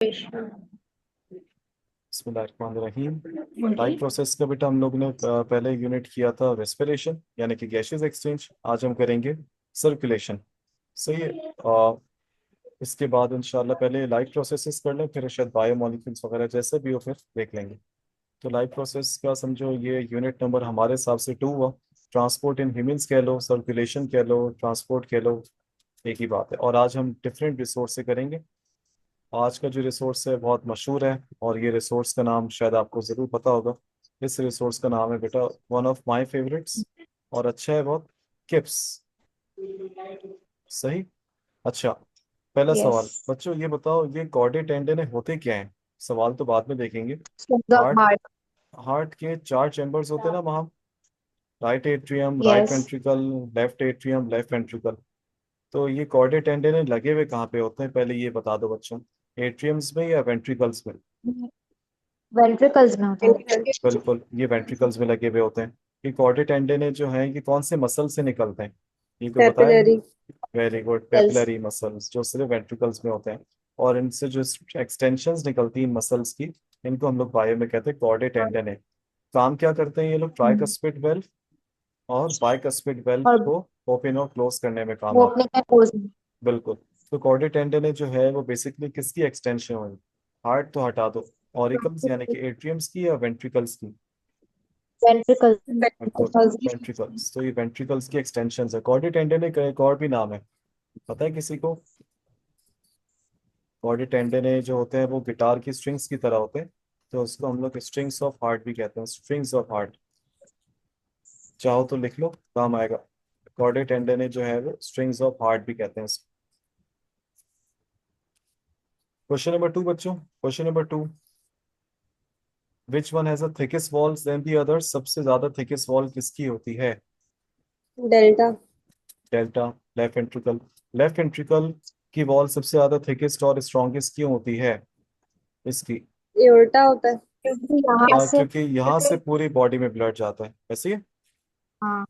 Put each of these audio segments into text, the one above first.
बिस्मिल्लाहिर्रहमानिर्रहीम। बोलिए। Life process का बेटा हम लोग ने पहले यूनिट किया था रेस्पिरेशन यानी कि गैसेस एक्सचेंज। आज हम करेंगे सर्कुलेशन। सही है। इसके बाद इंशाल्लाह पहले लाइफ प्रोसेसेस कर लें, फिर शायद बायोमोलिक्यूल्स वगैरह जैसे भी हो फिर देख लेंगे। तो लाइफ प्रोसेस का समझो ये यूनिट नंबर हमारे हिसाब से 2 हुआ। ट्रांसपोर्ट इन ह्यूमंस कह लो, सर्कुलेशन कह लो, ट्रांसपोर्ट कह लो, एक ही बात है। और आज हम डिफरेंट रिसोर्स से करेंगे। आज का जो रिसोर्स है बहुत मशहूर है और ये रिसोर्स का नाम शायद आपको ज़रूर पता होगा। इस रिसोर्स का नाम है बेटा वन ऑफ माय फेवरेट्स और अच्छा है बहुत, किप्स। सही। अच्छा, पहला यस। सवाल बच्चों ये बताओ, ये कॉर्डेट टेंडन होते क्या हैं? सवाल तो बाद में देखेंगे। The heart, heart. हार्ट के 4 चैम्बर्स होते हैं ना वहाँ। Right atrium, right yes. Ventricle, left atrium, left ventricle. तो ये कॉर्डेट टेंडन लगे हुए कहाँ पे होते हैं पहले ये बता दो बच्चों। एट्रियम्स में या वेंट्रिकल्स में? वेंट्रिकल्स में होता है। बिल्कुल, ये वेंट्रिकल्स में लगे हुए होते हैं। ये कॉर्डेट टेंडन जो हैं ये कौन से मसल से निकलते हैं? ये कोई बताएगा? Capillary very good, cells. Papillary muscles जो सिर्फ वेंट्रिकल्स में होते हैं। और इनसे जो एक्सटेंशंस निकलती हैं मसल्स की, इनको हम लोग बायो में कहते हैं कॉर्डेट टेंडन है। काम क्या करते हैं ये लोग? हम्म। ट्राइकस्पिड वेल्व और बाइकस्पिड वेल्व और को ओपन और क्लोज करने में काम वो आते अपने हैं। में पोज। बिल्कुल। तो कॉर्डेट टेंडन जो है वो बेसिकली किसकी एक्सटेंशन हुई? हार्ट तो हटा दो, ऑरिकल्स यानी कि एट्रियम्स की या वेंट्रिकल्स की? वेंट्रिकल्स। बिल्कुल, वेंट्रिकल्स। तो ये वेंट्रिकल्स की एक्सटेंशन है। कॉर्डेट टेंडन का एक और भी नाम है, पता है किसी को? कॉर्डेट टेंडन जो होते हैं वो गिटार की स्ट्रिंग्स की तरह होते हैं। तो उसको हम लोग स्ट्रिंग्स ऑफ हार्ट भी कहते हैं, स्ट्रिंग्स ऑफ हार्ट। चाहो तो लिख लो, काम आएगा। कॉर्डेट टेंडन जो है वो स्ट्रिंग्स ऑफ हार्ट भी कहते हैं इसको। क्वेश्चन नंबर 2 बच्चों, question number 2। Which one has a thickest walls than the others? सबसे ज्यादा थिकेस्ट वॉल किसकी होती है? Delta. Delta. Left ventricle. Left ventricle की वॉल सबसे ज्यादा थिकेस्ट और स्ट्रॉन्गेस्ट क्यों होती है इसकी? एओर्टा होता है। क्योंकि यहाँ से। क्योंकि यहाँ से पूरी बॉडी में ब्लड जाता है, ऐसे ही। हाँ।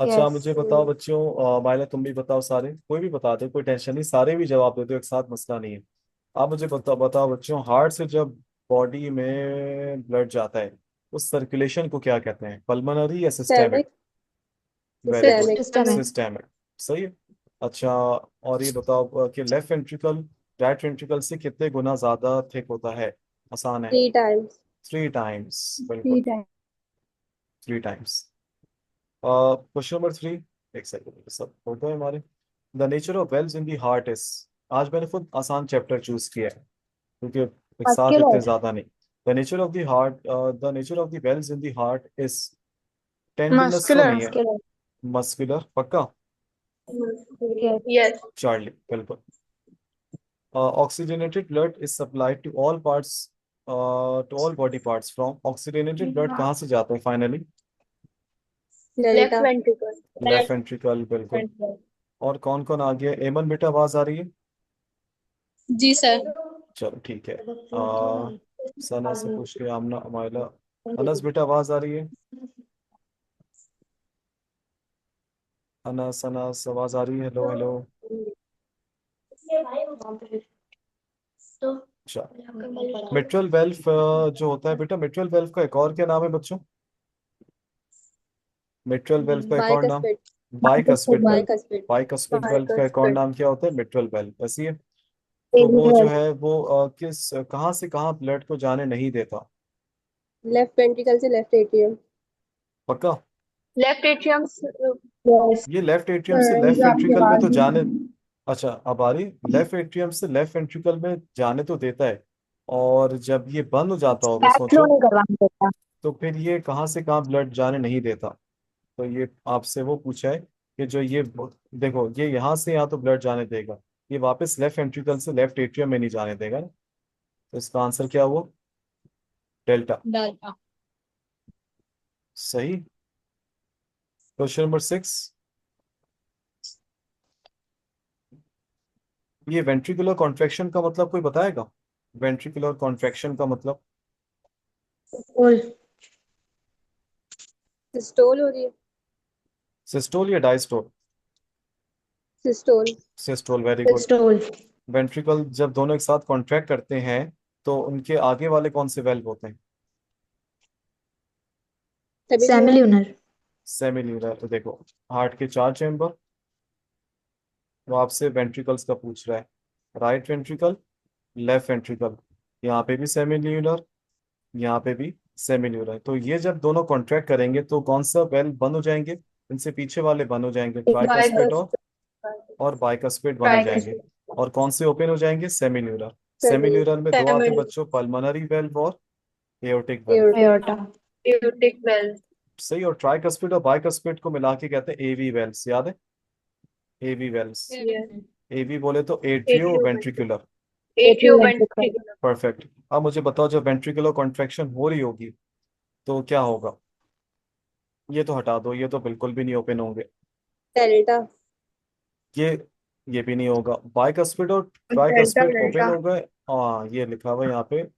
अच्छा यस। मुझे बताओ बच्चों, माइला तुम भी बताओ, सारे कोई भी बता दे, कोई टेंशन नहीं, सारे भी जवाब दे दो एक साथ, मसला नहीं है। आप मुझे बताओ बताओ बच्चों, हार्ट से जब बॉडी में ब्लड जाता है उस सर्कुलेशन को क्या कहते हैं? पल्मोनरी या systemic? Systemic. Very good, systemic. System है। सिस्टेमिक। सही है। अच्छा, और ये बताओ कि लेफ्ट वेंट्रिकल राइट वेंट्रिकल से कितने गुना ज्यादा थिक होता है? आसान है। 3 टाइम्स। 3 टाइम्स, बिल्कुल। ठीक है। 3 टाइम्स। Question number 3। एक सेकंड, सब होते हैं हमारे। The nature of valves in the heart is. आज मैंने खुद आसान चैप्टर चूज किया है क्योंकि एक साथ इतने मस्क्यूलर। ज्यादा नहीं। The nature of the heart, the nature of the valves in the heart is tendinous तो मस्कुलर। नहीं है? मस्क्यूलर। मस्कुलर पक्का? यस। यस। चार्ली बिल्कुल। Oxygenated blood is supplied to all parts, to all body parts from. Oxygenated blood कहाँ से जाता है फाइनली? Left delta ventricle. Left ventricle, बिल्कुल। और कौन कौन आ गया? एमन बेटा आवाज आ रही है? जी सर। चलो ठीक है। सना से पूछ के आमना अमाइला। अनस बेटा आवाज आ रही है? अनस अनस आवाज आ रही है? Hello hello. अच्छा, मिट्रल वेल्व जो होता है बेटा, मिट्रल वेल्व का एक और क्या नाम है बच्चों? मिट्रल वेल्व का एक और नाम? Bicuspid. Bicuspid valve. Bicuspid. Bicuspid valve का एक और बाइकस्पिड। नाम क्या होता है? मिट्रल वेल्व, ऐसी है। तो वो जो है वो किस कहाँ से कहाँ ब्लड को जाने नहीं देता? लेफ्ट वेंट्रिकल से लेफ्ट एट्रियम। पक्का? Left atrium. यस। ये लेफ्ट एट्रियम से लेफ्ट ये आपकी वेंट्रिकल में तो आवाज जाने। नहीं। अच्छा अब आ रही। लेफ्ट एट्रियम से लेफ्ट वेंट्रिकल में जाने तो देता है, और जब ये बंद हो जाता होगा बैक फ्लो सोचो, नहीं करवाना देता। तो फिर ये कहाँ से कहाँ ब्लड जाने नहीं देता? तो ये आपसे वो पूछा है कि जो ये देखो, ये यहाँ से यहाँ तो ब्लड जाने देगा, ये वापस लेफ्ट वेंट्रिकल से लेफ्ट एट्रियम में नहीं जाने देगा ना। तो इसका आंसर क्या हुआ? डेल्टा। डेल्टा। सही। Question number 6। ये वेंट्रिकुलर कॉन्ट्रैक्शन का मतलब कोई बताएगा? वेंट्रिकुलर कॉन्ट्रैक्शन का मतलब? सिस्टोल हो रही है। सिस्टोल या diastole? Systole. Systole, very good. Pistol. Ventricle जब दोनों एक साथ कॉन्ट्रैक्ट करते हैं तो उनके आगे वाले कौन से वेल्व होते हैं? सेमिल्यूनर। सेमिल्यूनर। तो देखो, हार्ट के 4 चेम्बर, वो आपसे वेंट्रिकल्स का पूछ रहा है। राइट वेंट्रिकल, लेफ्ट वेंट्रिकल, यहाँ पे भी सेमिल्यूनर, यहाँ पे भी सेमिल्यूनर। तो ये जब दोनों कॉन्ट्रैक्ट करेंगे तो कौन सा वेल्व बंद हो जाएंगे? इनसे पीछे वाले बंद हो जाएंगे, ट्राइकस्पिड और बाइकस्पिड बंद हो जाएंगे। और कौन से ओपन हो जाएंगे? सेमिल्यूनर। सेमिल्यूनर में दो आते हैं बच्चों, पल्मोनरी वेल्व और एओर्टिक वेल्व। एयोर्टा। एयोर्टिक वेल्व। सही। और ट्राइकस्पिड और बाइकस्पिड को मिला के कहते हैं एवी वेल्व्स, याद है? एवी वेल्व्स। एवी बोले तो atrio ventricular. Atrio ventricle. Ventricular. Perfect. अब मुझे बताओ, जब वेंट्रिकुलर कॉन्ट्रैक्शन हो रही होगी तो क्या होगा? ये तो हटा दो, ये तो बिल्कुल भी नहीं ओपन होंगे। डेल्टा। ये ये भी नहीं होगा। बाइकस्पिड और डेल्टा ट्राइकस्पिड ओपन डेल्टा। हो गए। हाँ, ये लिखा हुआ है यहाँ पे। यस,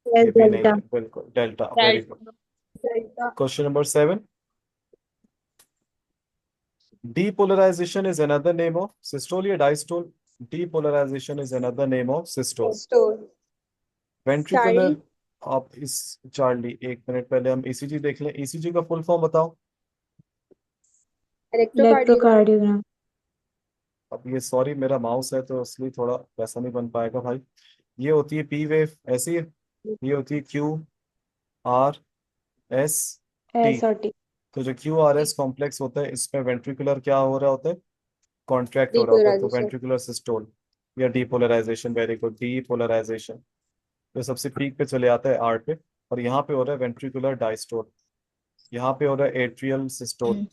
ये भी नहीं डेल्टा। है, बिल्कुल delta. Very good. Delta. Question number 7। Depolarization is another name of systole या diastole? Depolarization is another name of systole. Store. Ventricular. आप इस चार्ली, एक मिनट पहले हम ईसीजी देख लें। ईसीजी का फुल फॉर्म बताओ। इलेक्ट्रोकार्डियोग्राम। इलेक्ट्रोकार्डियोग्राम। अब ये, सॉरी मेरा माउस है तो इसलिए थोड़ा वैसा नहीं बन पाएगा भाई। ये होती है पी वेव, ऐसी है। ये होती है Q R S T. S और टी। तो जो क्यू आर एस कॉम्प्लेक्स होता है, इसमें वेंट्रिकुलर क्या हो रहा होता है? कॉन्ट्रैक्ट हो रहा होता है, तो डीपोलराइजेशन। वेंट्रिकुलर सिस्टोल या डीपोलराइजेशन। Very good, depolarisation. तो सबसे पीक पे चले आता है आर पे। और यहाँ पे हो रहा है वेंट्रिकुलर डायस्टोल, यहाँ पे हो रहा है एट्रियल सिस्टोल।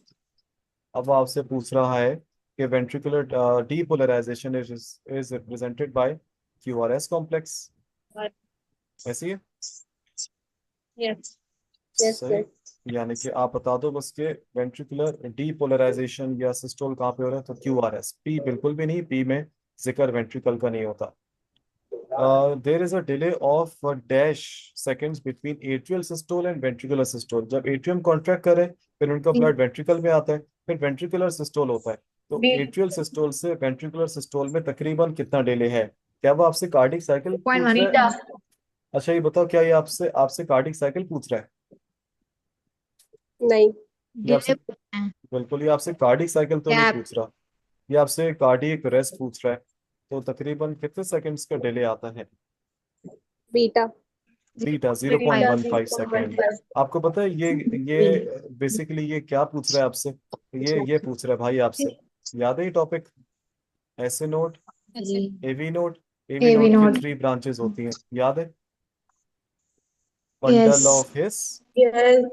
अब वो आपसे पूछ रहा है कि ventricular depolarisation is represented by Q R S complex. ऐसी है। यस। यस सही। सर। यानी कि आप बता दो बस के वेंट्रिकुलर डीपोलराइजेशन या सिस्टोल कहाँ पे हो रहा है, तो क्यू आर एस। पी बिल्कुल भी नहीं, पी में जिक्र वेंट्रिकल का नहीं होता। There is a delay of dash seconds between atrial systole and ventricular systole. जब एट्रियम कॉन्ट्रैक्ट करे फिर उनका ब्लड वेंट्रिकल में आता है, फिर वेंट्रिकुलर सिस्टोल होता है। तो एट्रियल सिस्टोल से वेंट्रिकुलर सिस्टोल में तकरीबन कितना डिले है? क्या वो आपसे कार्डिक साइकिल पूछ रहा है? अच्छा, ये बताओ, क्या ये आपसे आपसे कार्डिक साइकिल पूछ रहा है? नहीं। ये आपसे, बिल्कुल, ये आपसे कार्डिक साइकिल तो नहीं पूछ रहा। ये आपसे कार्डियक रेस्ट पूछ रहा है। तो तकरीबन कितने सेकंड्स का डिले आता है? बीटा। Beta 0.15 second. आपको पता है ये बेसिकली ये क्या पूछ रहा है आपसे? ये पूछ रहा है भाई आपसे, याद है ये टॉपिक? ऐसे नोड, जी। AV node. AV AV node की नोड। 3 ब्रांचेस होती हैं, याद है? Yes. Bundle of His, yes.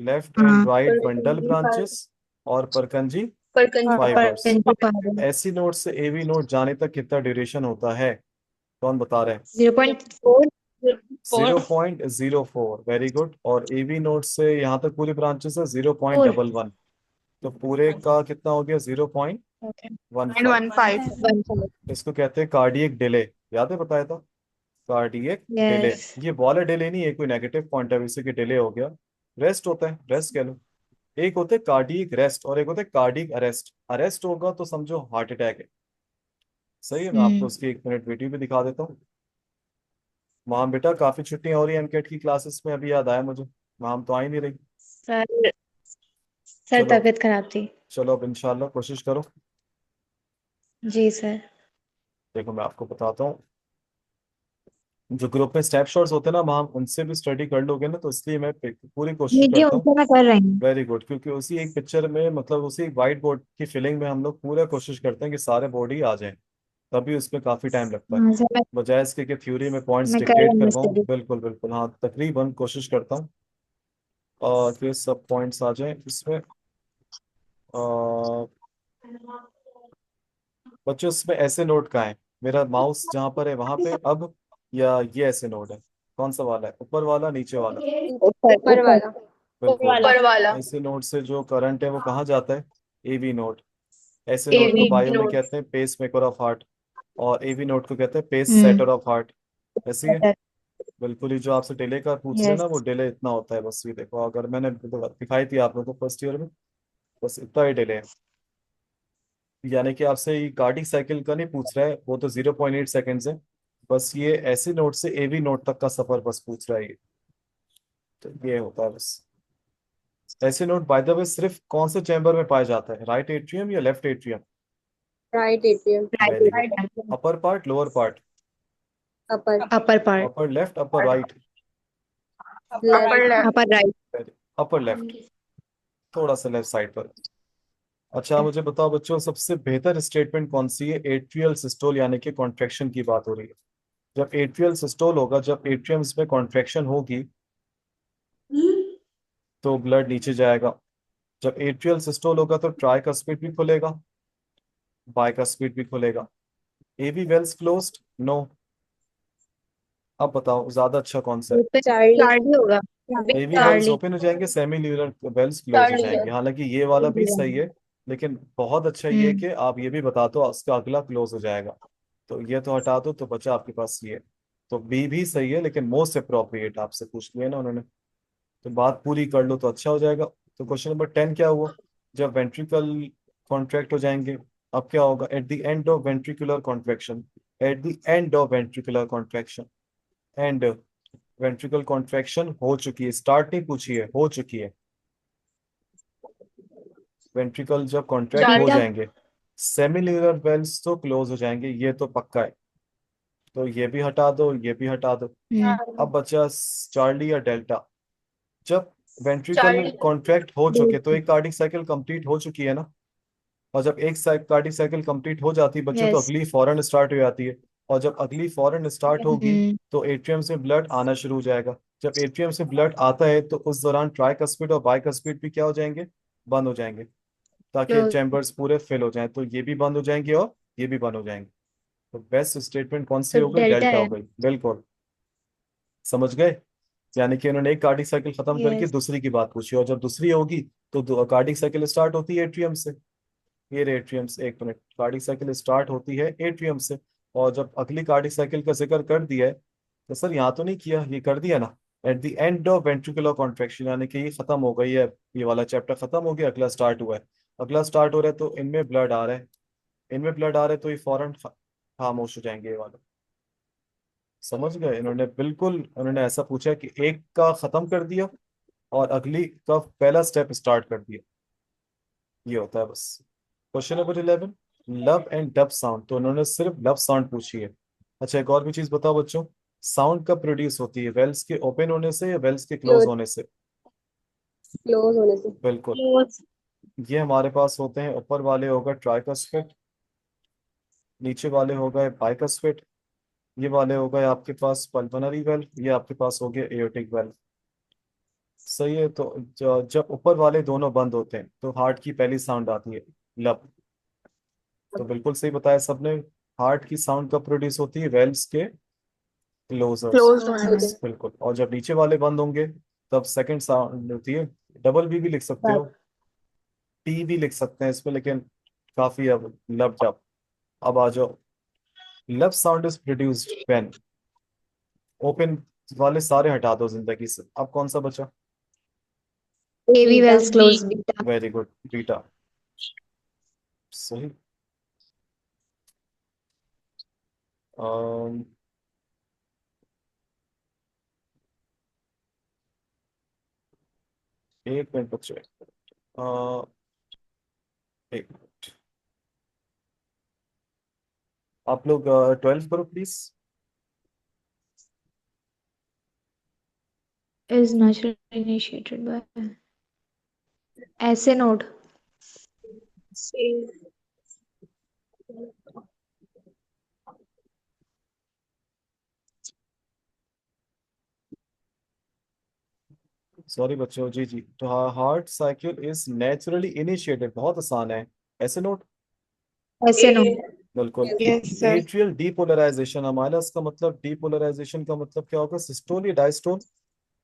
Left and हाँ। राइट बंडल ब्रांचेस, और परकंजी परकंज। और फाइबर्स। परपेंडिकुलर। ऐसी नोड से एवी नोड जाने तक कितना ड्यूरेशन होता है? कौन बता रहे हैं? 0.4। 0.04। Very good. और एवी नोड से यहाँ तक पूरी ब्रांचेस है 0.11। तो पूरे का कितना हो गया? 0.15। 1.5। इसको कहते हैं कार्डियक डिले। याद है, बताया था? Cardiac delay. यस। ये वाला डिले नहीं है, कोई नेगेटिव पॉइंट है इसी के डिले हो गया। रेस्ट होता है, रेस्ट कह लो। एक होता है कार्डियक रेस्ट और एक होता है कार्डियक अरेस्ट। अरेस्ट होगा तो समझो हार्ट अटैक है। सही है। मैं आपको उसकी 1 मिनट वीडियो भी दिखा देता हूँ। वहां बेटा काफी छुट्टियां हो रही है एमकेट की क्लासेस में, अभी याद आया मुझे। वहां तो आ ही नहीं रही। सर सर चलो, तबीयत खराब थी। चलो अब इंशाल्लाह कोशिश करो। जी सर। देखो मैं आपको बताता हूँ, जो ग्रुप में स्नैपशॉट्स होते हैं ना, वहाँ उनसे भी स्टडी कर लोगे ना, तो इसलिए मैं पूरी कोशिश जी जी, करता हूँ। उनसे मैं कर रही हूँ। Very good. क्योंकि उसी एक पिक्चर में, मतलब उसी एक वाइट बोर्ड की फिलिंग में हम लोग पूरा कोशिश करते हैं कि सारे बोर्ड ही आ जाएं। तभी उसमें काफी टाइम लगता है, हाँ सर, बजाय इसके कि थ्योरी में पॉइंट्स मैं कर डिक्टेट रही हूँ करवाऊँ। स्टडी। बिल्कुल बिल्कुल, हाँ तकरीबन कोशिश करता हूँ और कि सब पॉइंट्स आ जाएं इसमें। अ, बच्चों इसमें ऐसे नोट का है, मेरा माउस जहाँ पर है वहां पे अब, या ये ऐसे नोट है? कौन सा वाला है, ऊपर वाला नीचे वाला? ऊपर ऊपर ऊपर। वाला। बिल्कुल। ऊपर वाला। ऐसे नोट से जो करंट है वो कहाँ जाता है? एवी नोट। ऐसे नोट को एवी बायो में नोड। कहते हैं पेस मेकर ऑफ हार्ट, और एवी नोट को कहते हैं pace hmm. Setter of heart. ऐसी है। बिल्कुल। ही जो आपसे डिले का पूछ रहे हैं यस। ना, वो डिले इतना होता है बस। ये देखो, अगर मैंने दिखाई थी आप लोगों को फर्स्ट ईयर में, बस इतना ही डिले है। यानी कि आपसे ये कार्डिक साइकिल का नहीं पूछ रहा है, वो तो 0.8 सेकेंड्स है। बस ये ऐसी नोड से एवी नोड तक का सफर बस पूछ रहा है ये। तो ये होता है बस। ऐसे नोड बाय द वे सिर्फ कौन से चैम्बर में पाया जाता है, राइट एट्रियम या left atrium? Right atrium. Very good. Upper part, lower part? Upper. Upper part. Upper left, upper right? Left. Upper right. Upper left, थोड़ा सा लेफ्ट साइड पर। अच्छा मुझे बताओ बच्चों, सबसे बेहतर स्टेटमेंट कौन सी है? एट्रियल सिस्टोल यानी कि कॉन्ट्रैक्शन की बात हो रही है। जब एट्रियल सिस्टोल होगा, जब एट्रियम्स में कॉन्ट्रैक्शन होगी तो ब्लड नीचे जाएगा। जब एट्रियल सिस्टोल होगा तो ट्राइकस्पिड भी खुलेगा, बाइकस्पिड भी खुलेगा। एवी वेल्स क्लोज्ड? नो। अब बताओ ज्यादा अच्छा कौन सा है? चार्ली। चार्ली होगा। एवी वेल्स चार्ली। ओपन हो जाएंगे, सेमी ल्यूलर वेल्स क्लोज हो जाएंगे। हालांकि ये वाला भी सही है, लेकिन बहुत अच्छा ये है कि आप ये भी बता दो उसका अगला क्लोज हो जाएगा। तो ये तो हटा दो, तो बचा आपके पास ये। तो बी भी सही है, लेकिन मोस्ट अप्रोप्रिएट आपसे पूछ लिया ना उन्होंने, तो बात पूरी कर लो तो अच्छा हो जाएगा। तो क्वेश्चन नंबर 10 क्या हुआ? जब वेंट्रिकल कॉन्ट्रैक्ट हो जाएंगे, अब क्या होगा? At the end of ventricular contraction, at the end of ventricular contraction, and ventricle contraction हो चुकी है, स्टार्ट नहीं पूछी है, हो चुकी है। वेंट्रिकल जब कॉन्ट्रैक्ट हो जाएंगे, सेमिल्यूलर वेल्स तो क्लोज हो जाएंगे, ये तो पक्का है। तो ये भी हटा दो, ये भी हटा दो। अब बचा चार्ली या डेल्टा। जब वेंट्रिकल कॉन्ट्रैक्ट हो चुके तो एक कार्डिक साइकिल कंप्लीट हो चुकी है ना, और जब एक कार्डिक साइकिल कंप्लीट हो जाती है बच्चों, तो यस। अगली फौरन स्टार्ट हो जाती है। और जब अगली फौरन स्टार्ट होगी तो एट्रियम से ब्लड आना शुरू हो जाएगा। जब एट्रियम से ब्लड आता है तो उस दौरान ट्राइकस्पिड और बाइकस्पिड भी क्या हो जाएंगे? बंद हो जाएंगे, ताकि चैम्बर्स पूरे फिल हो जाएं। तो ये भी बंद हो जाएंगे और ये भी बंद हो जाएंगे। तो बेस्ट स्टेटमेंट कौन सी तो हो गई? डेल्टा डेल्टा हो है। गई, बिल्कुल। समझ गए? यानी कि इन्होंने एक कार्डिक साइकिल खत्म करके यस। दूसरी की बात पूछी, और जब दूसरी होगी तो कार्डिक साइकिल स्टार्ट होती है एट्रियम से। ये रहे एट्रियम से, एक मिनट, कार्डिक साइकिल स्टार्ट होती है एट्रियम से। और जब अगली कार्डिक साइकिल का जिक्र कर दिया है, तो सर यहाँ तो नहीं किया, ये कर दिया ना। At the end of ventricular contraction, यानी कि ये खत्म हो गई है, ये वाला चैप्टर खत्म हो गया, अगला स्टार्ट हुआ है। अगला स्टार्ट हो रहा है तो इनमें ब्लड आ रहा है, इनमें ब्लड आ रहा है, तो ये फौरन खामोश हो जाएंगे ये वाले। समझ गए? इन्होंने बिल्कुल, उन्होंने ऐसा पूछा कि एक का खत्म कर दिया और अगली का पहला स्टेप स्टार्ट कर दिया, ये होता है बस। Question number 11, love and dub sound. तो उन्होंने सिर्फ लव साउंड पूछी है। अच्छा एक और भी चीज बताओ बच्चों, साउंड कब प्रोड्यूस होती है? वेल्स के ओपन होने से या वेल्स के क्लोज क्लोज। होने से? क्लोज होने से। बिल्कुल। ये हमारे पास होते हैं, ऊपर वाले होगा ट्राइकस्पिड, नीचे वाले हो गए बाइकस्पिड, ये वाले हो गए आपके पास पल्मोनरी वेल्व, ये आपके पास हो गया एओर्टिक वेल्व। सही है। तो जब ऊपर वाले दोनों बंद होते हैं तो हार्ट की पहली साउंड आती है, लब। तो बिल्कुल सही बताया सबने। हार्ट की साउंड कब प्रोड्यूस होती है? वेल्व्स के क्लोजर्स। क्लोज होने से। बिल्कुल। और जब नीचे वाले बंद होंगे तब सेकंड साउंड होती है। डबल बी भी लिख सकते हो, टी भी लिख सकते हैं इसमें, लेकिन काफी अब लब डब। अब आ जाओ, लब sound is produced when, open वाले सारे हटा दो जिंदगी से, अब कौन सा बचा? एवी बीटा। वेल्स क्लोज बीटा। वेरी गुड, बीटा। सही। अम, एक मिनट बच्चे, अ, एक मिनट, आप लोग 12 करो please. is naturally initiated by ऐसे नोड। सॉरी बच्चों, जी जी, तो heart cycle is naturally initiated, बहुत आसान है। ऐसे नोट, ऐसे नोड। बिल्कुल। Yes sir. एट्रियल डीपोलराइजेशन, हमारा इसका मतलब डीपोलराइजेशन का मतलब क्या होगा? सिस्टोल या डायस्टोल?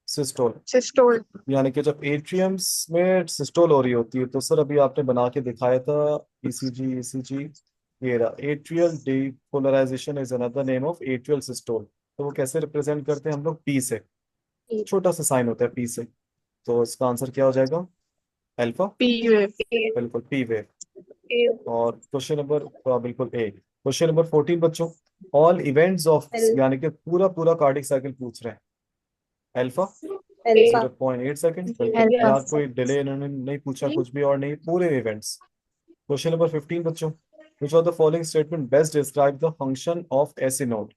सिस्टोल। सिस्टोल। यानी कि जब एट्रियम्स में सिस्टोल हो रही होती है, तो सर अभी आपने बना के दिखाया था, ईसीजी ईसीजी, ये रहा atrial depolarisation is another name of atrial systole. तो वो कैसे रिप्रेजेंट करते हैं हम लोग? पी से, छोटा सा साइन होता है पी से। तो इसका आंसर क्या हो जाएगा? अल्फा। P wave. बिल्कुल, पी वेव। और क्वेश्चन नंबर बिल्कुल ए। क्वेश्चन नंबर 14 बच्चों, ऑल इवेंट्स ऑफ, L, यानी कि पूरा पूरा कार्डिक साइकिल पूछ रहे हैं। अल्फा alpha, 0.8 सेकंड, बिल्कुल, अल्फा। यहाँ कोई डिले इन्होंने नहीं पूछा कुछ भी, और नहीं पूरे इवेंट्स। क्वेश्चन नंबर 15 बच्चों, which of the following statement best describe the function of SA node.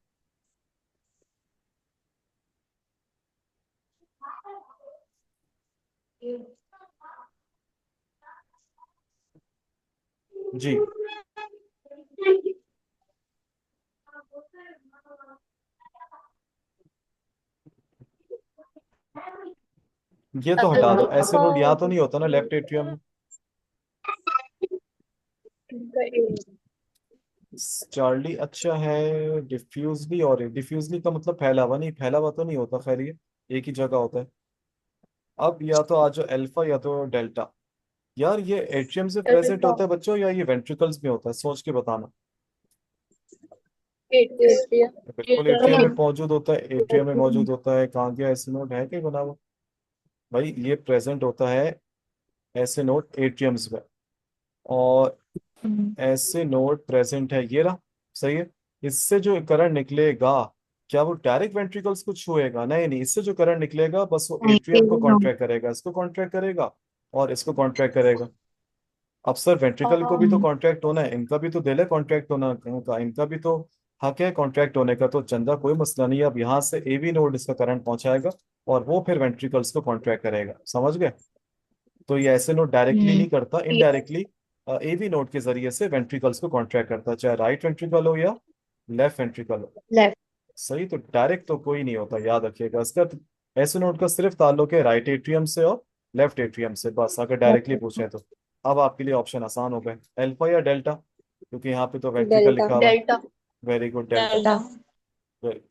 जी, ये तो हटा दो, एसी नोड यहाँ तो नहीं होता ना लेफ्ट एट्रियम में। चार्ली अच्छा है, डिफ्यूजली, और डिफ्यूजली का मतलब फैला हुआ, नहीं फैला हुआ तो नहीं होता, खैर ये एक ही जगह होता है। अब या तो आ जाओ अल्फा या तो डेल्टा। यार ये एट्रियम से प्रेजेंट होता है बच्चों, या ये वेंट्रिकल्स में होता है, सोच के बताना। atrium, बिल्कुल एट्रियम में मौजूद होता है, एट्रियम में मौजूद होता है। कहाँ गया ऐसे नोड, है कहीं बना हुआ? भाई ये प्रेजेंट होता है ऐसे नोड एट्रियम्स में, और ऐसे नोड प्रेजेंट है, ये रहा। सही है। इससे जो करंट निकलेगा, क्या वो डायरेक्ट वेंट्रिकल्स को छुएगा? नहीं नहीं, इससे जो करंट निकलेगा बस वो नहीं, एट्रियम को एवी नोड। कॉन्ट्रैक्ट करेगा, इसको कॉन्ट्रैक्ट करेगा और इसको कॉन्ट्रैक्ट करेगा। अब सर वेंट्रिकल को भी तो कॉन्ट्रैक्ट होना है, इनका भी तो दिल है कॉन्ट्रैक्ट होना का, इनका भी तो हक है कॉन्ट्रैक्ट होने का। तो चंदा कोई मसला नहीं है, अब यहाँ से एवी नोड इसका करंट पहुंचाएगा और वो फिर वेंट्रिकल्स को कॉन्ट्रैक्ट करेगा, समझ गए? तो ये ऐसे नोड डायरेक्टली नहीं करता, इनडायरेक्टली एवी नोड के जरिए से वेंट्रिकल्स को कॉन्ट्रैक्ट करता है, चाहे राइट वेंट्रिकल हो या लेफ्ट वेंट्रिकल हो। लेफ्ट। सही, तो डायरेक्ट तो कोई नहीं होता, याद रखिएगा इसका। ऐसे नोड का सिर्फ ताल्लुक है राइट एट्रियम से और लेफ्ट एट्रियम से, बस, अगर डायरेक्टली पूछे तो। अब आपके लिए ऑप्शन आसान हो गए, अल्फा या डेल्टा, क्योंकि यहाँ पे तो वेंट्रिकल delta, लिखा हुआ है। Very good, delta. Delta.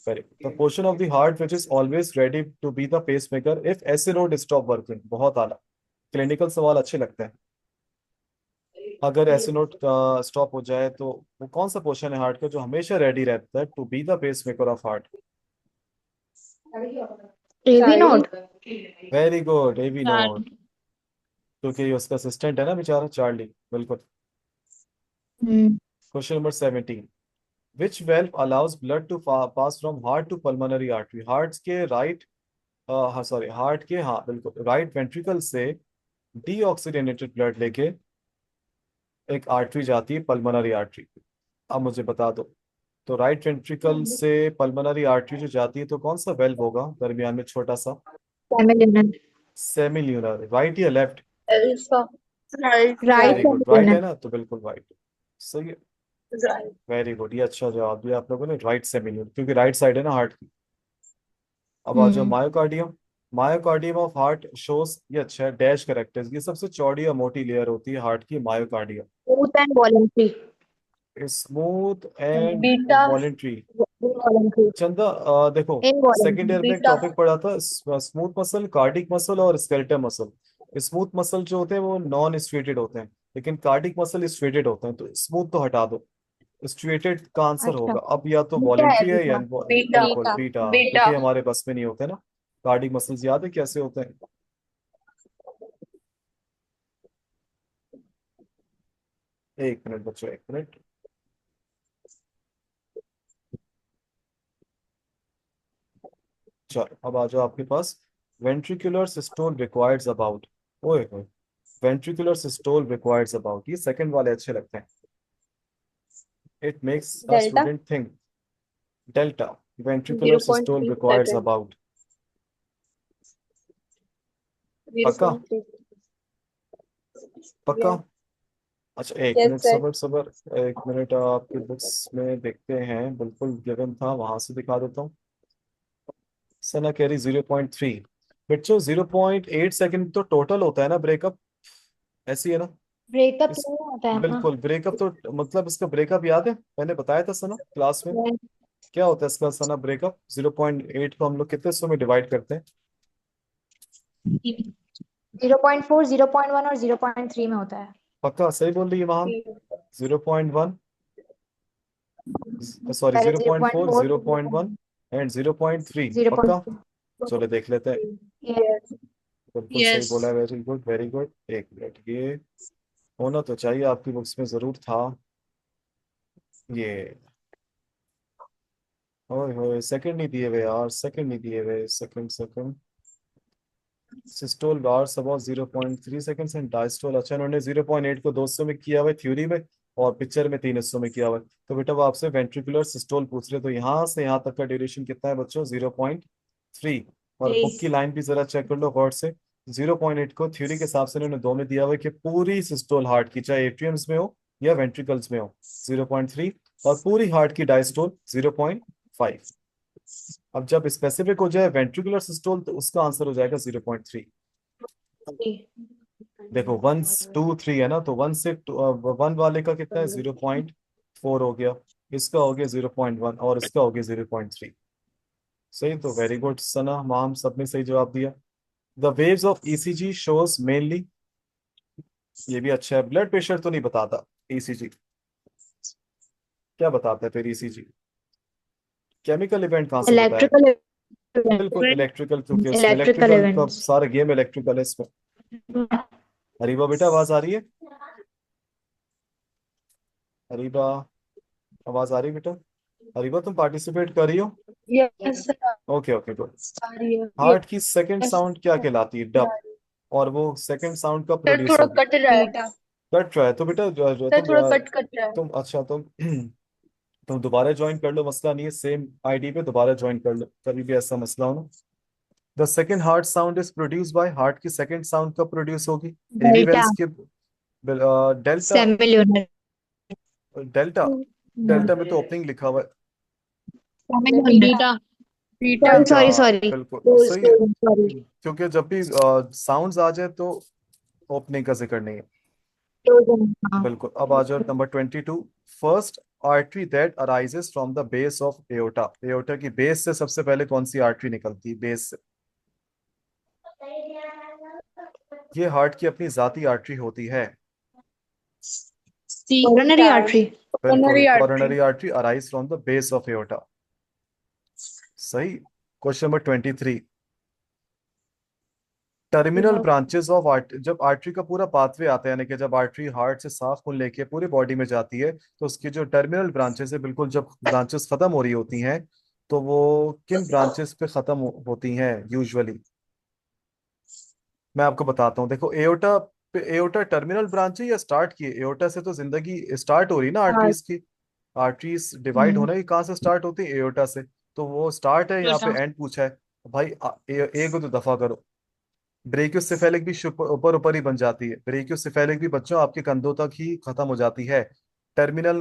Very the portion of the heart which is always ready to be the pacemaker if SA node stop working. बहुत आला, क्लिनिकल सवाल अच्छे लगते हैं। अगर ऐसे नोट स्टॉप हो जाए तो वो कौन सा पोर्शन है हार्ट का जो हमेशा रेडी रहता है to be the pacemaker of heart? AV Charlie, node. Very good, AV node, क्योंकि ये उसका असिस्टेंट है ना बेचारा चार्ली, बिल्कुल। Hmm. Question number 17, which valve allows blood to pass from heart to pulmonary artery. Heart के right, हाँ sorry, heart के, हाँ बिल्कुल, राइट वेंट्रिकल से डीऑक्सीजनेटेड ब्लड लेके एक आर्टरी जाती है, पल्मोनरी आर्टरी। अब मुझे बता दो, तो राइट वेंट्रिकल से पल्मोनरी आर्टरी जो जाती है तो कौन सा वेल्व होगा दरमियान में छोटा सा? सेमिलिनल। सेमिल्यूनर, राइट या left? Right very good, right है सेमिलिनल। ना, तो बिल्कुल राइट। सही है, वेरी गुड, ये अच्छा जवाब दिया आप लोगों ने, राइट सेमिल्यूनर, क्योंकि राइट साइड है ना हार्ट की। अब आ जाओ hmm. Myocardium. Myocardium of heart shows, ये अच्छा है, डैश करेक्टर्स, ये सबसे चौड़ी या मोटी लेयर होती है हार्ट की, myocardium. Smooth and voluntary. Smooth and beta. Voluntary. Voluntary. चंदा देखो, सेकेंड इनवॉलेंट्री। ईयर में एक बीटा। टॉपिक पढ़ा था, स्मूथ मसल, कार्डिक मसल और स्केलेटल मसल। स्मूथ मसल जो होते हैं वो नॉन स्ट्रेटेड होते हैं, लेकिन कार्डिक मसल स्ट्रेटेड होते हैं, तो स्मूथ तो हटा दो, स्ट्रेटेड का आंसर अच्छा, होगा। अब या तो बीटा है वॉलेंट्री है या बीटा। बिल्कुल beta, बीटा, क्योंकि हमारे बस में नहीं होते ना। कार्डिक मसल्स याद है कैसे होते हैं? एक मिनट बच्चों, एक मिनट। चलो अब आ जाओ आपके पास, वेंट्रिकुलर सिस्टोल रिक्वायर्स अबाउट, ओए होए, वेंट्रिकुलर सिस्टोल रिक्वायर्स अबाउट, ये सेकंड वाले अच्छे लगते हैं। It makes a delta, student think. Delta, ventricular systole 0.3 requires second, about. पक्का? 0.3, पक्का? yeah, अच्छा एक yes मिनट, sir, सबर सबर, एक मिनट, आपकी बुक्स में देखते हैं, बिल्कुल गिवन था, वहां से दिखा देता हूँ। सना कैरी 0.3। बच्चों 0.8 सेकंड तो टोटल होता है ना ब्रेकअप, ऐसी है ना? ब्रेकअप इस, नहीं होता है ना। बिल्कुल ब्रेकअप तो, मतलब इसका ब्रेकअप याद है, मैंने बताया था सना क्लास में। क्या होता है इसका सना ब्रेकअप? 0.8 को हम लोग कितने हिस्सों में डिवाइड करते हैं? 0.4, 0.1 और 0.3 में होता है। पक्का सही बोल रही है वहां? 0.1, सॉरी, पहले 0.4, 0.4 फिर 0.1 एंड 0.3, पक्का? 0.2। चलो देख लेते हैं। यस। बिल्कुल सही बोला, वेरी गुड वेरी गुड। एक मिनट, ये होना तो चाहिए, आपकी बुक्स में जरूर था ये। ओए होए, सेकंड नहीं दिए हुए यार, सेकंड नहीं दिए हुए, second second. Systole bars about 0.3 seconds and diastole, अच्छा इन्होंने 0.8 को 2 हिस्सों में किया हुआ है थ्योरी में, और पिक्चर में 3 हिस्सों में किया हुआ है। तो बेटा वो आपसे वेंट्रिकुलर सिस्टोल पूछ रहे, तो यहाँ से यहाँ तक का ड्यूरेशन कितना है बच्चों? 0.3। और बुक की लाइन भी जरा चेक कर लो वर्ड से। 0.8 को थ्योरी के हिसाब से इन्होंने दो में दिया हुआ है कि पूरी सिस्टोल हार्ट की, चाहे एट्रियम्स में हो या वेंट्रिकल्स में हो, 0.3। और पूरी हार्ट की डायस्टोल 0.5। अब जब स्पेसिफिक हो जाए वेंट्रिकुलर सिस्टोल तो उसका आंसर हो जाएगा 0.3। देखो 1 2 3 है ना, तो 1 वाले का कितना है? 0.4 हो गया, इसका हो गया 0.1, और इसका हो गया 0.3। सही, तो वेरी गुड सना माम, सबने सही जवाब दिया। The waves of ECG shows mainly, ये भी अच्छा है। ब्लड प्रेशर तो नहीं बताता ईसीजी, क्या बताता है फिर ईसीजी? केमिकल इवेंट कहाँ से बताएगा? इलेक्ट्रिकल बिल्कुल इलेक्ट्रिकल, क्योंकि उसमें इलेक्ट्रिकल इलेक्ट्रिकल का इवेंट्स। सारा गेम इलेक्ट्रिकल है इसमें। हरीबा बेटा आवाज आ रही है? हरीबा, आवाज आ रही है बेटा? हरीबा तुम पार्टिसिपेट कर रही हो? Yes sir. Okay okay good. आ रही है हार्ट की सेकंड यस साउंड क्या कहलाती है? डब। और वो सेकंड साउंड कब सर। प्रोड्यूस थोड़ा होगी? कट रहा है बीटा। कट रहा है तो बेटा सर थोड़ा कट कट रहा है। तुम अच्छा तुम दोबारा ज्वाइन कर लो, मसला नहीं है, सेम आईडी पे दोबारा ज्वाइन कर लो, कभी भी ऐसा मसला हो ना। The second heart sound is produce by, heart की सेकंड साउंड कब प्रोड्यूस होगी? एवी डेल्टा, वेल्स के डेल्टा। सेमिल्यूनर, डेल्टा, डेल्टा में तो ओपनिंग लिखा हुआ है। मैं semilunar. Beta. Beta. Sorry beta, sorry sorry, बिल्कुल सही है। सॉरी। क्योंकि जब भी साउंड्स आ जाए तो ओपनिंग का जिक्र नहीं है। हाँ। बिल्कुल। अब आ जाओ number 22। First artery that arises from the base of aorta, aorta की बेस से सबसे पहले कौन सी आर्टरी निकलती है बेस से? ये हार्ट की अपनी जाती आर्टरी होती है। C coronary artery. बिल्कुल, coronary artery. Coronary artery arise from the base of aorta. सही। Question number 23। Terminal branches of art, जब आर्टरी का पूरा पाथवे आता है, यानी कि जब आर्टरी हार्ट से साफ खून लेके पूरी बॉडी में जाती है, तो उसकी जो टर्मिनल ब्रांचेस है, बिल्कुल जब ब्रांचेस खत्म हो रही होती हैं, तो वो किन ब्रांचेस पे खत्म होती हैं यूजुअली? मैं आपको बताता हूँ, देखो एओर्टा पे, एओर्टा टर्मिनल ब्रांच है या स्टार्ट की है? एओर्टा से तो जिंदगी स्टार्ट हो रही है ना आर्टरीज की। आर्टरीज डिवाइड होना ही कहाँ से स्टार्ट होती है? एओर्टा से। तो वो स्टार्ट है, यहाँ पे एंड पूछा है। भाई ए को तो दफा करो। ब्रेकियोसेफेलिक भी ऊपर ऊपर ही बन जाती है, ब्रेकियोसेफेलिक भी बच्चों आपके कंधों तक ही खत्म हो जाती है। टर्मिनल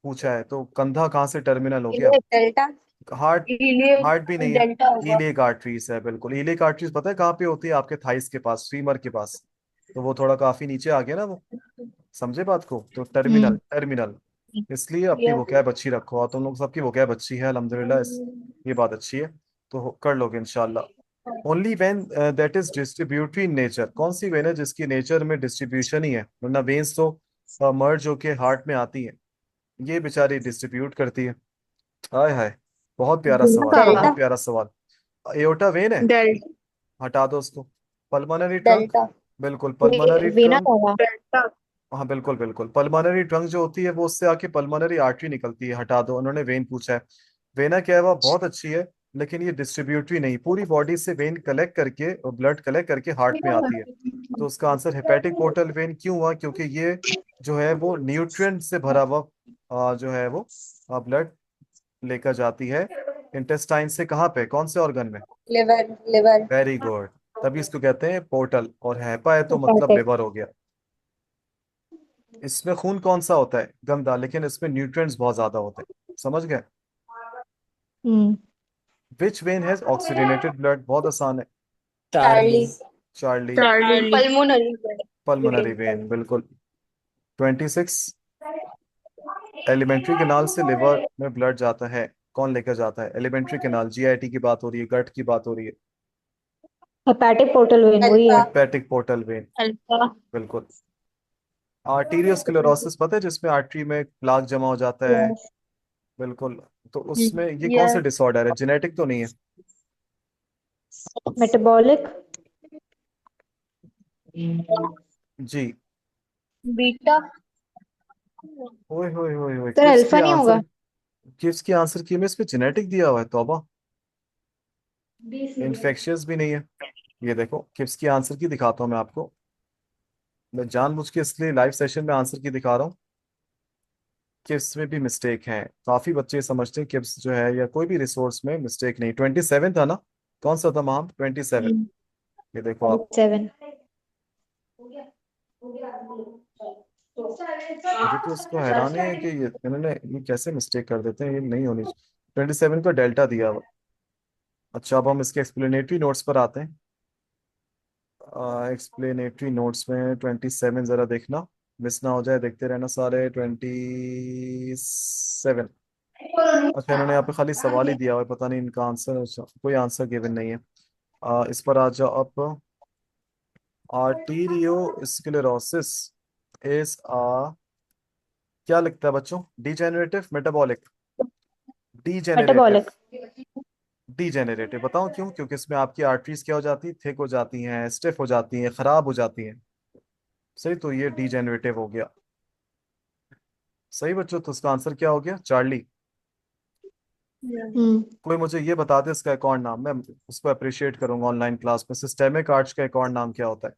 पूछा है, तो कंधा कहाँ से टर्मिनल हो गया? Iliac delta. Heart, iliac heart भी नहीं है। डेल्टा होगा। ईलियक आर्टरीज है, बिल्कुल ईलियक आर्टरीज पता है कहाँ पे होती है? आपके थाइस के पास, फीमर के पास। तो वो थोड़ा काफी नीचे आ गया ना वो, समझे बात को? तो टर्मिनल, हम्म। टर्मिनल। इसलिए अपनी वोकैब अच्छी रखो, और तुम लोग सबकी वोकैब अच्छी है अल्हम्दुलिल्लाह, ये बात अच्छी है। तो कर लोगे इंशाल्लाह। Only when that is distributary in nature, कौन सी वेन है जिसकी नेचर में डिस्ट्रीब्यूशन ही है? वरना वेन्स तो मर्ज होके हार्ट में आती है, ये बेचारी डिस्ट्रीब्यूट करती है। हाय हाय, बहुत प्यारा सवाल, डेल्टा। बहुत प्यारा सवाल। एओर्टा वेन है, डेल्टा। हटा दो उसको। Pulmonary trunk, delta. बिल्कुल पल्मोनरी वेना ट्रंक। होगा। डेल्टा। हाँ बिल्कुल बिल्कुल, पल्मोनरी ट्रंक जो होती है वो उससे आके पल्मोनरी आर्टरी निकलती है, हटा दो। उन्होंने वेन पूछा है। वेना क्या है? वो बहुत अच्छी है, लेकिन ये डिस्ट्रीब्यूटरी नहीं, पूरी बॉडी से वेन कलेक्ट करके और ब्लड कलेक्ट करके हार्ट में आती है। तो उसका आंसर हेपेटिक पोर्टल वेन क्यों हुआ? क्योंकि ये जो है वो न्यूट्रिएंट से भरा हुआ जो है वो ब्लड लेकर जाती है इंटेस्टाइन से, कहाँ पे, कौन से ऑर्गन में? लिवर। लिवर। Very good. तभी इसको कहते हैं पोर्टल, और हैपा है तो मतलब हेपेटिक। लिवर हो गया। इसमें खून कौन सा होता है? गंदा, लेकिन इसमें न्यूट्रिएंट्स बहुत ज्यादा होते हैं, समझ गए? Hmm. Which vein has oxygenated blood, बहुत आसान है। Charlie. Charlie. Charlie pulmonary. Pulmonary vein, बिल्कुल। 26। एलिमेंट्री कैनाल से लिवर में ब्लड जाता है, कौन लेकर जाता है? एलिमेंट्री कैनाल, जीआईटी की बात हो रही है, गट की बात हो रही है। हेपेटिक पोर्टल वेन वही है। Alpha. Hepatic portal vein, alpha. बिल्कुल। आर्टीरियोस्क्लेरोसिस पता है, जिसमें आर्टरी में प्लाक जमा हो जाता है, बिल्कुल। तो उसमें ये कौन सा यस। डिसऑर्डर है? जेनेटिक तो नहीं है? मेटाबॉलिक। जी, बीटा। ओए होए होए होए, सर अल्फा नहीं होगा? किप्स की आंसर की में इस पे जेनेटिक दिया हुआ है, तौबा। इन्फेक्शियस भी नहीं है। ये देखो किप्स की आंसर की दिखाता हूँ मैं आपको। मैं जानबूझ के इसलिए लाइव सेशन में आंसर की दिखा रहा हूँ। किप्स में भी मिस्टेक है, काफी बच्चे समझते हैं किप्स जो है या कोई भी रिसोर्स में मिस्टेक नहीं। 27 था ना? कौन सा था मैम? 27। ये देखो आप। 7। मुझे तो इसको हैरानी है कि इन्होंने ये कैसे मिस्टेक कर देते हैं, ये नहीं होनी चाहिए। 27 का डेल्टा दिया हुआ। अच्छा, अब हम इसके एक्सप्लेनेटरी नोट्स पर आते हैं। एक्सप्लेनेटरी नोट्स में 27 जरा देखना, मिस ना हो जाए, देखते रहना सारे। 27। अच्छा, इन्होंने यहाँ पे खाली सवाल ही दिया हुआ है, पता नहीं इनका आंसर, कोई आंसर गिवन नहीं है। इस पर आ जाओ अब। आर्टीरियोस्क्लेरोसिस इज क्या लिखता है बच्चों? Degenerative, metabolic? Degenerative. Metabolic. Degenerative बताऊं क्यों? क्योंकि इसमें आपकी आर्टरीज क्या हो जाती है? थिक हो जाती हैं, स्टिफ हो जाती हैं, खराब हो जाती हैं। सही, तो ये डिजेनरेटिव हो गया। सही बच्चों, तो उसका आंसर क्या हो गया? चार्ली। हम्म। कोई मुझे ये बता दे इसका एक और नाम, मैं उसको अप्रिशिएट करूंगा ऑनलाइन क्लास में। सिस्टेमिक आर्च का एक और नाम क्या होता है?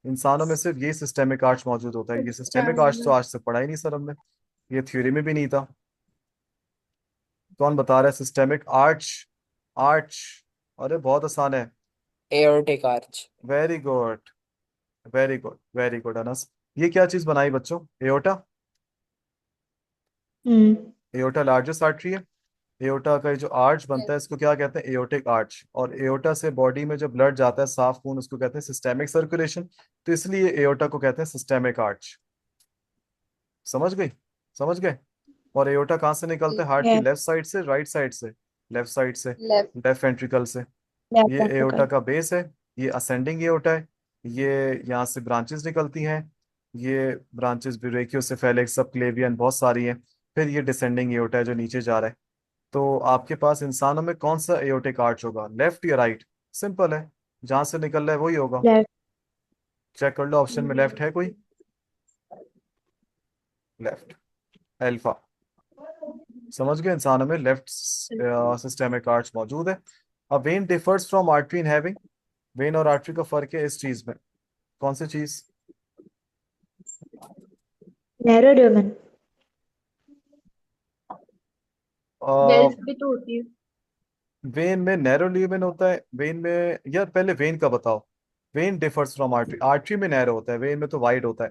इंसानों में सिर्फ ये सिस्टेमिक आर्च मौजूद होता है। ये सिस्टेमिक आर्च तो आज तक पढ़ा ही नहीं सर हमने, ये थ्योरी में भी नहीं था। कौन बता रहा है सिस्टेमिक आर्च? आर्च, अरे बहुत आसान है। Aortic arch. Very good, very good, very good Anas. ये क्या चीज बनाई बच्चों? एओटा। हम्म। एओटा लार्जेस्ट आर्टरी है। एओटा का जो आर्च बनता है इसको क्या कहते हैं? Aortic arch. और एओटा से बॉडी में जो ब्लड जाता है, साफ खून, उसको कहते हैं सिस्टेमिक सर्कुलेशन। तो इसलिए एओटा को कहते हैं सिस्टेमिक आर्च। समझ गई? समझ गए? और एओटा कहाँ से निकलता है? हार्ट की है। लेफ्ट साइड से, राइट साइड से? लेफ्ट साइड से, लेफ्ट। लेफ्ट वेंट्रिकल से। लेफ्ट ये एओटा वेंट्रिकल। का बेस है। ये असेंडिंग एओटा है। ये यहाँ से ब्रांचेस निकलती हैं। ये ब्रांचेस ब्रेकियोसेफेलिक, सबक्लेवियन, बहुत सारी हैं। फिर ये डिसेंडिंग एओटा है जो नीचे जा रहा है। तो आपके पास इंसानों में कौन सा एओटिक आर्च होगा? लेफ्ट या राइट? सिंपल है, जहां से निकल रहा है वही होगा। लेफ्ट। चेक कर लो ऑप्शन में लेफ्ट है कोई? Left, alpha. समझ गए? इंसानों में लेफ्ट सिस्टेमिक आर्च मौजूद है। अब when differs from artery in having. When और आर्टरी का फर्क है इस चीज में। कौन सी चीज? नैरो ड्यूमेन। वेल्स भी तो होती है। वेन में नैरो ल्यूमेन होता है। वेन में, यार पहले वेन का बताओ। When differs from artery, artery में नैरो होता है, वेन में तो वाइड होता है।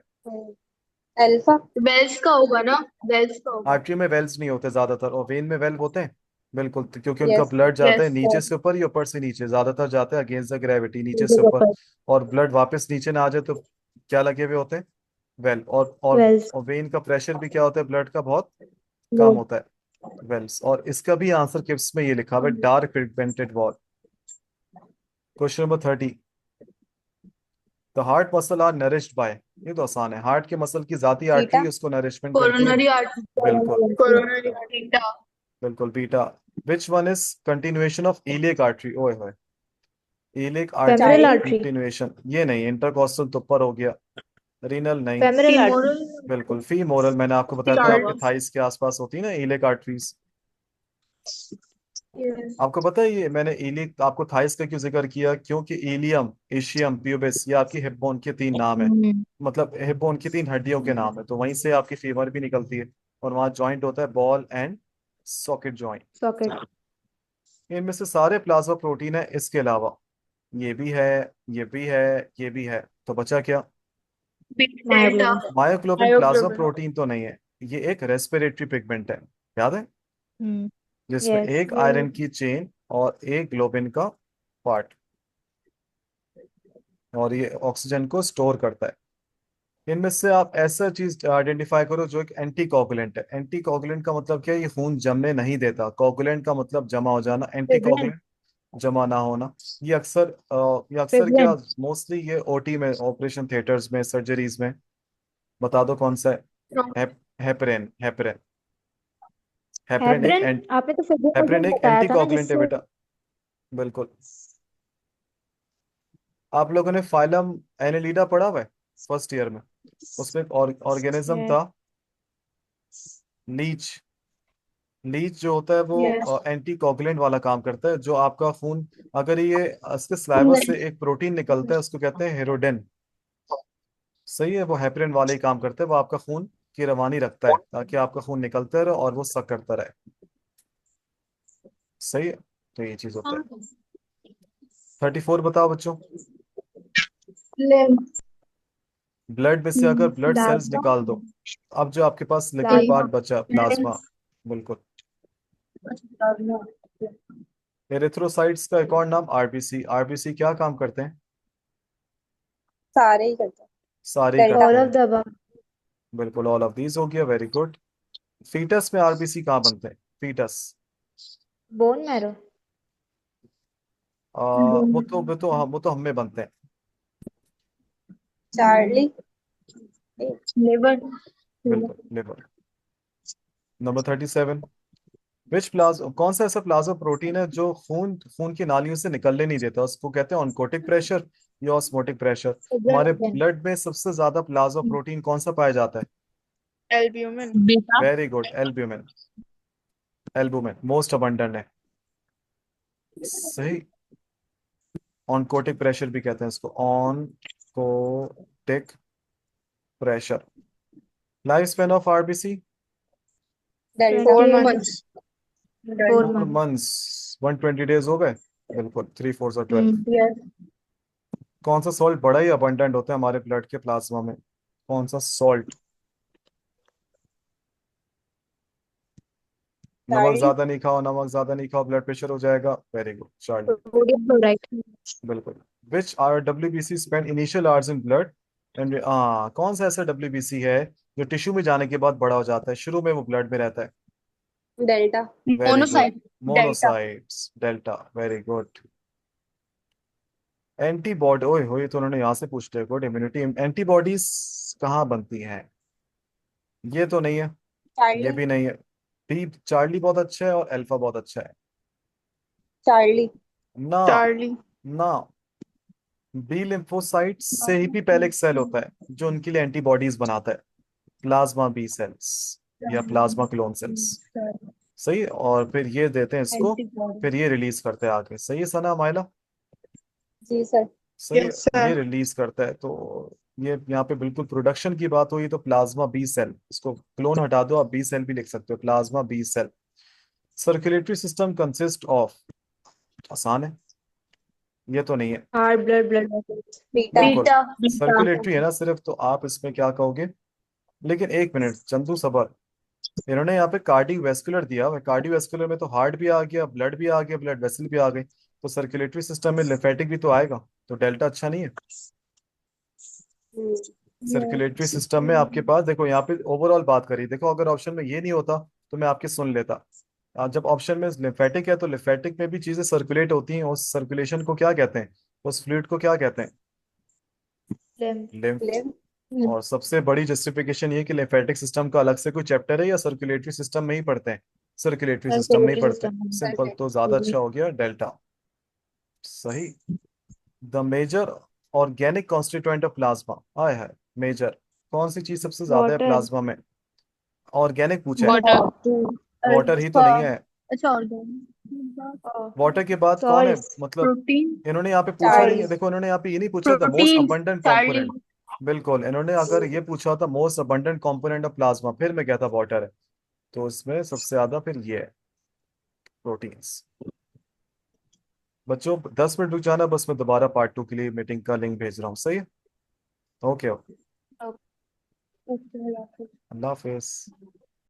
अल्फा। वेल्स का होगा ना? वेल्स का होगा। आर्टरी में वेल्स नहीं होते ज्यादातर, और वेन में वेल होते हैं। बिल्कुल, तो क्योंकि उनका यस। ब्लड जाता है यस। नीचे से ऊपर या ऊपर से नीचे, ज्यादातर जाता है अगेंस्ट द ग्रेविटी, नीचे से ऊपर। और ब्लड वापस नीचे ना आ जाए तो क्या लगे हुए होते हैं? वेल। वेल्स। और वेन का प्रेशर भी क्या होता है ब्लड का? बहुत कम होता है। वेल्स। और इसका भी आंसर किप्स में ये लिखा हुआ है, dark pigmented wall. Question number 30। The heart muscle are nourished by. ये तो आसान है, हार्ट के मसल की जाती आर्टरी बीटा। उसको नरिशमेंट करती है। Coronary artery. बिल्कुल, कोरोनरी बीटा। बिल्कुल बीटा। Which one is continuation of iliac artery? ओए होए, iliac artery femoral child. Artery. Continuation ये नहीं, इंटरकॉस्टल तो ऊपर हो गया। रीनल नहीं। Femoral artery. फीमोरल। बिल्कुल फीमोरल, मैंने आपको बताया था आपके चार्ल्स। थाइस के आसपास होती है ना ईलियक आर्टरीज। यस। आपको पता है ये मैंने इलियक, आपको थाइस का क्यों जिक्र किया? क्योंकि इलियम, एशियम, प्यूबिस, ये आपकी हिप बोन के 3 नाम है। हम्म। मतलब हिप बोन की 3 हड्डियों के नाम है, तो वहीं से आपकी फीमर भी निकलती है। और वहाँ जॉइंट होता है ball and socket joint. Socket. इनमें से सारे प्लाज्मा प्रोटीन है, इसके अलावा ये भी है, ये भी है, ये भी है। तो बचा क्या? Delta. Myoglobin. Myoglobin plasma myoglobin. Protein तो नहीं है। ये एक रेस्पिरेटरी पिगमेंट है, याद है? हम्म। जिसमें यस। एक आयरन की चेन और एक ग्लोबिन का पार्ट, और ये ऑक्सीजन को स्टोर करता है। इनमें से आप ऐसा चीज आइडेंटिफाई करो जो एक एंटी कोगुलेंट है। एंटी कोगुलेंट का मतलब क्या है? ये खून जमने नहीं देता। कोगुलेंट का मतलब जमा हो जाना, एंटी प्रेग्नेंट। कोगुलेंट जमा ना होना। ये अक्सर क्या, प्रेग्नेंट। मोस्टली ये ओटी में, ऑपरेशन थिएटर्स में, सर्जरीज में। बता दो कौन सा है? Heparin, heparin. हेपरिन एक हेपरिन। एंट आपने तो फिर भी मुझे हेपरिन एक बताया एंटी था ना कोगुलेंट है जिससे। बेटा। बिल्कुल। आप लोगों ने फाइलम एनेलिडा पढ़ा हुआ है फर्स्ट ईयर में? उसमें एक ऑर्गेनिज्म था, लीच। लीच जो होता है वो एंटी कोगुलेंट वाला काम करता है, जो आपका खून, अगर ये इसके सलाइवा से एक प्रोटीन निकलता है उसको कहते हैं हेरोडेन। सही है, वो हेपरिन वाले ही काम करते हैं, वो आपका खून की रवानी रखता है ताकि आपका खून निकलता रहे और वो सक करता रहे। सही है, तो ये चीज होता है। 34 बताओ बच्चों। ब्लड में से अगर ब्लड सेल्स निकाल दो, अब जो आपके पास लिक्विड प्लाज्मा। पार्ट बचा, प्लाज्मा। बिल्कुल। एरिथ्रोसाइट्स का एक और नाम आरबीसी। आरबीसी क्या काम करते हैं? सारे ही करते हैं। सारे ही डेल्टा। करते ऑल हैं। Of the above. बिल्कुल, ऑल ऑफ दीज हो गया, वेरी गुड। फीटस में आरबीसी कहाँ बनते हैं? Foetus bone marrow. वो तो हम में बनते हैं। चार्ली। लिवर। बिल्कुल, लिवर। नंबर 37। विच प्लाज्मा, कौन सा ऐसा प्लाज्मा प्रोटीन है जो खून खून की नालियों से निकलने नहीं देता? उसको कहते हैं ऑनकोटिक प्रेशर या ऑस्मोटिक प्रेशर। हमारे ब्लड में सबसे ज्यादा प्लाज्मा प्रोटीन कौन सा पाया जाता है? Albumin. Beta. Very good, albumin. Albumin most abundant है। सही। ऑनकोटिक प्रेशर भी कहते हैं इसको, oncotic pressure. Life span of RBC? Delta. 4 months। 4 months। Months, 120 days हो गए। बिल्कुल, 3 4 और 12। यस। कौन सा सॉल्ट बड़ा ही अबंडेंट होता है हमारे ब्लड के प्लाज्मा में? कौन सा सॉल्ट? नमक चार्ली। ज्यादा नहीं खाओ, नमक ज्यादा नहीं खाओ, ब्लड प्रेशर हो जाएगा। Very good, Charlie. Sodium chloride. बिल्कुल। Which are WBC spend initial hours in blood and, कौन सा ऐसा डब्ल्यूबीसी है जो टिश्यू में जाने के बाद बड़ा हो जाता है, शुरू में वो ब्लड में रहता है? Delta. Very good, monocyte. Delta. Monocytes, delta. Very good. Antibody, ओए होए, तो उन्होंने यहाँ से पूछ लिया, गुड इम्यूनिटी। एंटीबॉडीज कहाँ बनती हैं? ये तो नहीं है, ये चार्ली। भी नहीं है। बी, चार्ली बहुत अच्छा है और अल्फा बहुत अच्छा है। चार्ली। ना, चार्ली। ना। बी लिम्फोसाइट से ही भी पहले एक सेल होता है जो उनके लिए एंटीबॉडीज बनाता है, प्लाज्मा बी सेल्स या प्लाज्मा क्लोन सेल्स। सही, और फिर ये देते हैं इसको, फिर ये रिलीज करते हैं आगे। सही है सना माइला? जी सर। सही है, यस ये सर। रिलीज करता है। तो ये यहाँ पे बिल्कुल प्रोडक्शन की बात हुई तो प्लाज्मा बी सेल, इसको क्लोन हटा दो, आप बी सेल भी लिख सकते हो, plasma B cell. Circulatory system consist of, आसान है, ये तो नहीं है। Heart, blood vessels. बीटा। बिल्कुल, बीटा। सर्कुलेटरी है ना सिर्फ, तो आप इसमें क्या कहोगे? लेकिन एक मिनट चंदू सबर, इन्होंने यहाँ पे कार्डियोवैस्कुलर दिया हुआ है, कार्डियोवैस्कुलर में तो हार्ट भी आ गया, ब्लड भी आ गया, ब्लड वेसल भी आ गई, तो सर्कुलेटरी सिस्टम में लिम्फेटिक भी तो आएगा, तो डेल्टा अच्छा नहीं है? सर्कुलेटरी सिस्टम में आपके पास देखो, यहाँ पे ओवरऑल बात करी, देखो अगर ऑप्शन में ये नहीं होता तो मैं आपके सुन लेता। जब ऑप्शन में लिम्फेटिक है तो लिम्फेटिक में भी चीजें सर्कुलेट होती हैं, उस सर्कुलेशन को क्या कहते हैं, उस फ्लूइड को क्या कहते हैं? लिम्फ। लिम्फ। और सबसे बड़ी जस्टिफिकेशन ये कि लिम्फेटिक सिस्टम का अलग से कोई चैप्टर है या सर्कुलेटरी सिस्टम में ही पढ़ते हैं? सर्कुलेटरी सिस्टम में ही सर्कुलेटरी पढ़ते हैं। सिस्टम। सिंपल, तो ज्यादा अच्छा हो गया डेल्टा। सही। The major organic constituent of plasma, आय है, मेजर कौन सी चीज सबसे ज्यादा है वाटर। प्लाज्मा में? ऑर्गेनिक पूछा है, वाटर। वाटर ही तो नहीं है। अच्छा ऑर्गेनिक। वाटर के बाद कौन है, सॉल्ट्स। मतलब प्रोटीन। इन्होंने यहाँ पे पूछा नहीं चार्ली। है, देखो इन्होंने यहाँ पे ये नहीं पूछा the most protein. Abundant Charlie. Component. बिल्कुल, इन्होंने अगर ये पूछा था most abundant component of plasma, फिर मैं कहता वाटर है। तो इसमें सबसे ज्यादा फिर ये है, प्रोटीन्स। बच्चों 10 मिनट रुक जाना बस, मैं दोबारा पार्ट 2 के लिए मीटिंग का लिंक भेज रहा हूँ। सही है, ओके, ओके। ओके। अल्लाह हाफिज।